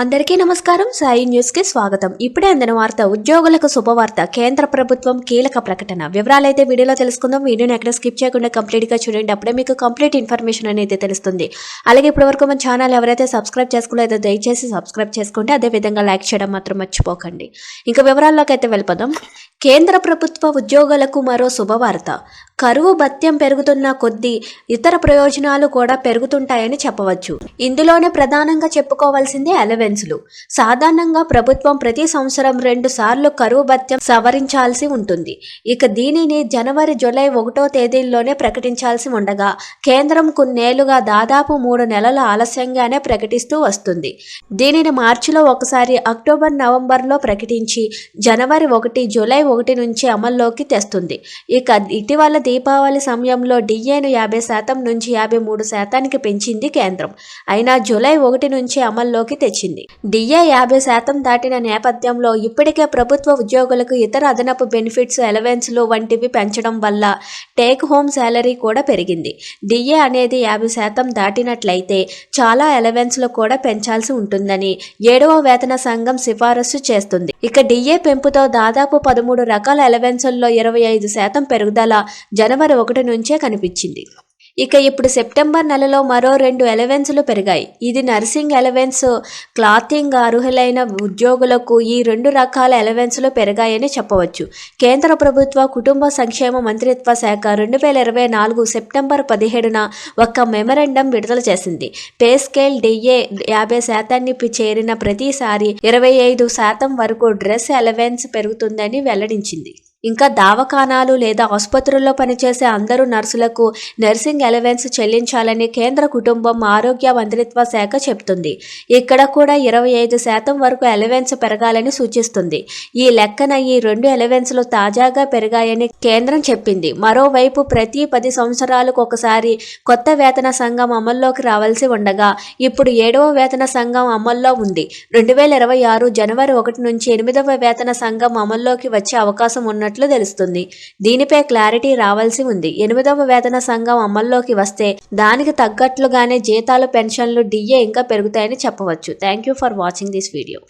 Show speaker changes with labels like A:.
A: అందరికీ నమస్కారం. సాయి న్యూస్ కి స్వాగతం. ఇప్పుడే అందిన వార్త, ఉద్యోగులకు శుభవార్త. కేంద్ర ప్రభుత్వం కీలక ప్రకటన. వివరాలైతే వీడియోలో తెలుసుకుందాం. వీడియోని ఎక్కడ స్కిప్ చేయకుండా కంప్లీట్ గా చూడండి. అప్పుడే మీకు కంప్లీట్ ఇన్ఫర్మేషన్ అనేది తెలుస్తుంది. అలాగే ఇప్పటివరకు మన ఛానల్ ఎవరైతే సబ్స్క్రైబ్ చేసుకోలేదో దయచేసి సబ్స్క్రైబ్ చేసుకోండి. అదే విధంగా లైక్ చేయడం మాత్రం మర్చిపోకండి. ఇంకా వివరాల్లోకి అయితే వెళ్ళిపోదాం. కేంద్ర ప్రభుత్వ ఉద్యోగులకు మరో శుభవార్త. కరువు భత్యం పెరుగుతున్న కొద్దీ ఇతర ప్రయోజనాలు కూడా పెరుగుతుంటాయని చెప్పవచ్చు. ఇందులోనే ప్రధానంగా చెప్పుకోవాల్సింది అలవెన్స్లు. సాధారణంగా ప్రభుత్వం ప్రతి సంవత్సరం 2 సార్లు కరువు భత్యం సవరించాల్సి ఉంటుంది. ఇక దీనిని జనవరి, జూలై 1వ తేదీల్లోనే ప్రకటించాల్సి ఉండగా కేంద్రం కొన్నేళ్లుగా దాదాపు 3 నెలల ఆలస్యంగానే ప్రకటిస్తూ వస్తుంది. దీనిని మార్చిలో ఒకసారి, అక్టోబర్, నవంబర్లో ప్రకటించి జనవరి 1, జూలై 1 నుంచి అమల్లోకి తెస్తుంది. ఇక ఇటీవల దీపావళి సమయంలో డిఏను 50% నుంచి 53% పెంచింది కేంద్రం. అయినా జూలై 1 నుంచి అమల్లోకి తెచ్చింది. డిఏ 50% దాటిన నేపథ్యంలో ఇప్పటికే ప్రభుత్వ ఉద్యోగులకు ఇతర అదనపు బెనిఫిట్స్, అలవెన్స్లు వంటివి పెంచడం వల్ల టేక్ హోమ్ శాలరీ కూడా పెరిగింది. డిఏ అనేది 50% దాటినట్లయితే చాలా అలవెన్స్లు కూడా పెంచాల్సి ఉంటుందని 7వ వేతన సంఘం సిఫారసు చేస్తుంది. ఇక డిఏ పెంపుతో దాదాపు 13 రకాల అలవెన్సుల్లో 25% పెరుగుదల జనవరి 1 నుంచే కనిపించింది. ఇక ఇప్పుడు సెప్టెంబర్ నెలలో మరో 2 అలవెన్స్లు పెరిగాయి. ఇది నర్సింగ్ అలవెన్స్. క్లాతింగ్ అర్హులైన ఉద్యోగులకు ఈ 2 రకాల అలవెన్స్లు పెరిగాయని చెప్పవచ్చు. కేంద్ర ప్రభుత్వ కుటుంబ సంక్షేమ మంత్రిత్వ శాఖ 2024 సెప్టెంబర్ 17న ఒక మెమరాండం విడుదల చేసింది. పే స్కేల్ డిఏ 50% చేరిన ప్రతిసారి 25% వరకు డ్రెస్ అలవెన్స్ పెరుగుతుందని వెల్లడించింది. ఇంకా దవాఖానాలు లేదా ఆసుపత్రుల్లో పనిచేసే అందరూ నర్సులకు నర్సింగ్ అలవెన్స్ చెల్లించాలని కేంద్ర కుటుంబం ఆరోగ్య మంత్రిత్వ శాఖ చెబుతుంది. ఇక్కడ కూడా 25% వరకు అలవెన్స్ పెరగాలని సూచిస్తుంది. ఈ లెక్కన ఈ 2 అలవెన్స్లు తాజాగా పెరిగాయని కేంద్రం చెప్పింది. మరోవైపు ప్రతి 10 సంవత్సరాలకు ఒకసారి కొత్త వేతన సంఘం అమల్లోకి రావాల్సి ఉండగా ఇప్పుడు 7వ వేతన సంఘం అమల్లో ఉంది. 2026 జనవరి 1 నుంచి 8వ వేతన సంఘం అమల్లోకి వచ్చే అవకాశం ఉన్నట్లు తెలుస్తుంది. దీనిపై క్లారిటీ రావాల్సి ఉంది. 8వ వేతన సంఘం అమల్లోకి వస్తే దానికి తగ్గట్లుగానే జీతాలు, పెన్షన్లు, డిఏ ఇంకా పెరుగుతాయని చెప్పవచ్చు. Thank you for watching this video.